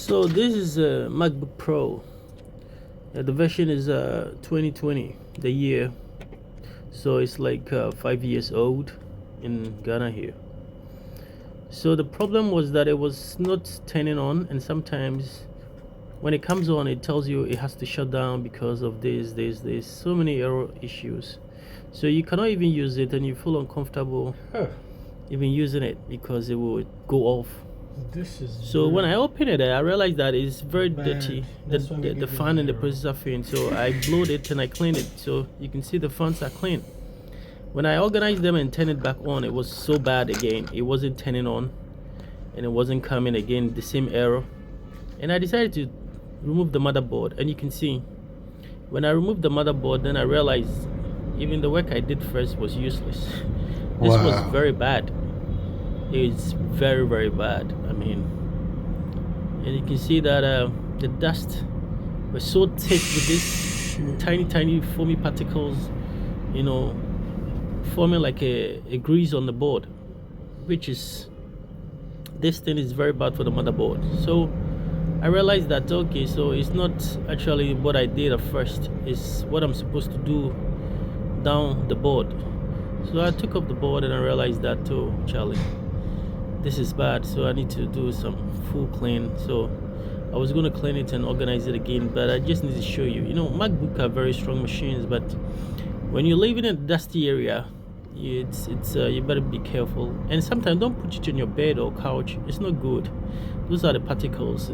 So this is a MacBook Pro. The version is 2020, the year. So it's like 5 years old in Ghana here. So the problem was that it was not turning on, and sometimes when it comes on, it tells you it has to shut down because of this. So many error issues. So you cannot even use it, and you feel uncomfortable even using it because it will go off. This is So when I open it, I realized that it's very dirty. That's why we The give fan you and the error. processor fan. So I blowed it and I cleaned it. So you can see the fans are clean. When I organized them and turned it back on, it was so bad again. It wasn't turning on, and it wasn't coming again. The same error. And I decided to remove the motherboard. And you can see, when I removed the motherboard, then I realized even the work I did first was useless. This was very bad. It's very bad. I mean, and you can see that the dust was so thick with these tiny foamy particles, you know, forming like a grease on the board, which is, this thing is very bad for the motherboard. So I realized that, okay, so it's not actually what I did at first, it's what I'm supposed to do down the board. So I took up the board and I realized that, oh Charlie, this is bad. So I need to do some full clean. So I was going to clean it and organize it again, but I just need to show you, MacBook are very strong machines, but when you're living in a dusty area, it's you better be careful. And sometimes don't put it on your bed or couch. It's not good. Those are the particles,